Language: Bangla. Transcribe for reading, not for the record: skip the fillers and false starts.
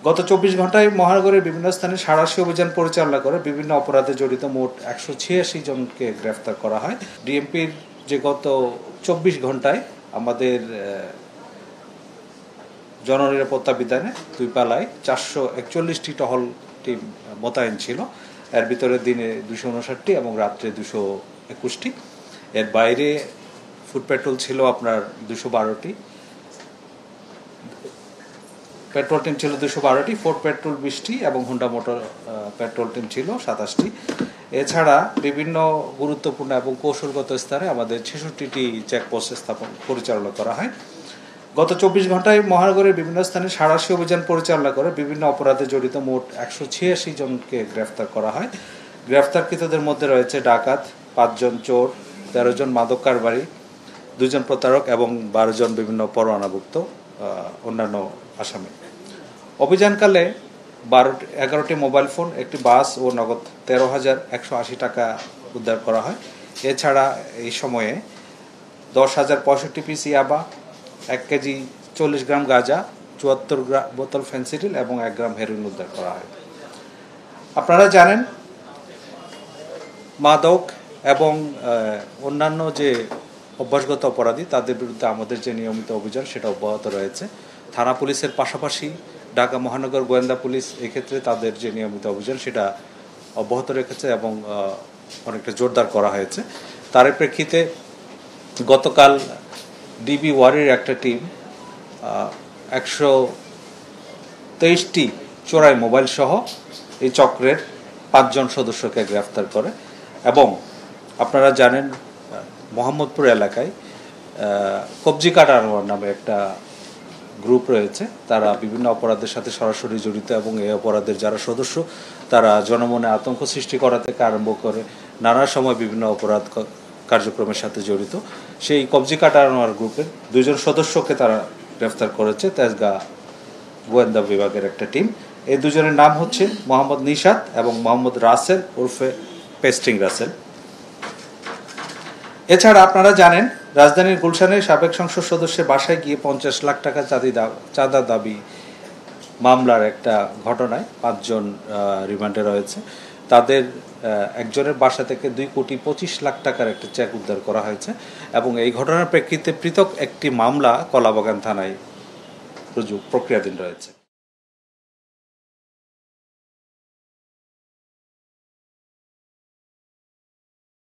গত 24 ঘন্টায় মহানগরের বিভিন্ন স্থানে সাঁড়াশি অভিযান পরিচালনা করে বিভিন্ন অপরাধে জড়িত মোট 186 জনকে গ্রেফতার করা হয়। ডিএমপির যে গত 24 ঘন্টায় আমাদের জননিরাপত্তা বিধানে দুই পালায় 441টি টহল টিম মোতায়েন ছিল। এর ভিতরে দিনে 259টি এবং রাত্রে 221টি। এর বাইরে ফুট পেট্রোল ছিল আপনার 212টি, পেট্রোল টিম ছিল 212টি, ফোর্ড পেট্রোল 20টি এবং হোন্ডা মোটর পেট্রোল টিম ছিল 27টি। এছাড়া বিভিন্ন গুরুত্বপূর্ণ এবং কৌশলগত স্থানে আমাদের 66টি চেকপোস্ট পরিচালনা করা হয়। গত 24 ঘন্টায় মহানগরের বিভিন্ন স্থানে সাঁড়াশি অভিযান পরিচালনা করে বিভিন্ন অপরাধে জড়িত মোট 186 জনকে গ্রেফতার করা হয়। গ্রেফতারকৃতদের মধ্যে রয়েছে ডাকাত, 5 জন চোর, 13 জন মাদক কারবারি, 2 জন প্রতারক এবং 12 জন বিভিন্ন পরোয়ানাভুক্ত অন্যান্য আসামি। অভিযানকালে 11টি মোবাইল ফোন, একটি বাস ও নগদ 13,180 টাকা উদ্ধার করা হয়। এছাড়া এই সময়ে 10,065 পিস ইয়াবা, 1 কেজি 40 গ্রাম গাঁজা, 74 বোতল ফেন্সিডিল এবং 1 গ্রাম হেরোইন উদ্ধার করা হয়। আপনারা জানেন মাদক এবং অন্যান্য যে অভ্যাসগত অপরাধী তাদের বিরুদ্ধে আমাদের যে নিয়মিত অভিযান সেটা অব্যাহত রয়েছে। থানা পুলিশের পাশাপাশি ঢাকা মহানগর গোয়েন্দা পুলিশ এক্ষেত্রে তাদের যে নিয়মিত অভিযান সেটা অব্যাহত রেখেছে এবং অনেকটা জোরদার করা হয়েছে। তার প্রেক্ষিতে গতকাল ডিবি ওয়ারির একটা টিম 123টি চোরাই মোবাইল সহ এই চক্রের 5 জন সদস্যকে গ্রেফতার করে এবং আপনারা জানেন মোহাম্মদপুর এলাকায় কবজি কাটা আনোয়ার নামে একটা গ্রুপ রয়েছে। তারা বিভিন্ন অপরাধের সাথে সরাসরি জড়িত এবং এই অপরাধের যারা সদস্য তারা জনমনে আতঙ্ক সৃষ্টি করা থেকে আরম্ভ করে নানা সময় বিভিন্ন অপরাধ কার্যক্রমের সাথে জড়িত। সেই কবজি কাটা আনোয়ার গ্রুপের 2 জন সদস্যকে তারা গ্রেফতার করেছে তেজগাঁ গোয়েন্দা বিভাগের একটা টিম। এই 2 জনের নাম হচ্ছে মোহাম্মদ নিশাত এবং মোহাম্মদ রাসেল ওরফে পেস্টিং রাসেল। এছাড়া আপনারা জানেন রাজধানীর গুলশানের সাবেক সংসদ সদস্যের বাসায় গিয়ে 50 লাখ টাকা চাঁদা দাবি মামলার একটা ঘটনায় 5 জন রিমান্ডে রয়েছে। তাদের একজনের বাসা থেকে 2,25 লাখ টাকার একটা চেক উদ্ধার করা হয়েছে এবং এই ঘটনার প্রেক্ষিতে পৃথক একটি মামলা কলাবাগান থানায় প্রক্রিয়াধীন রয়েছে।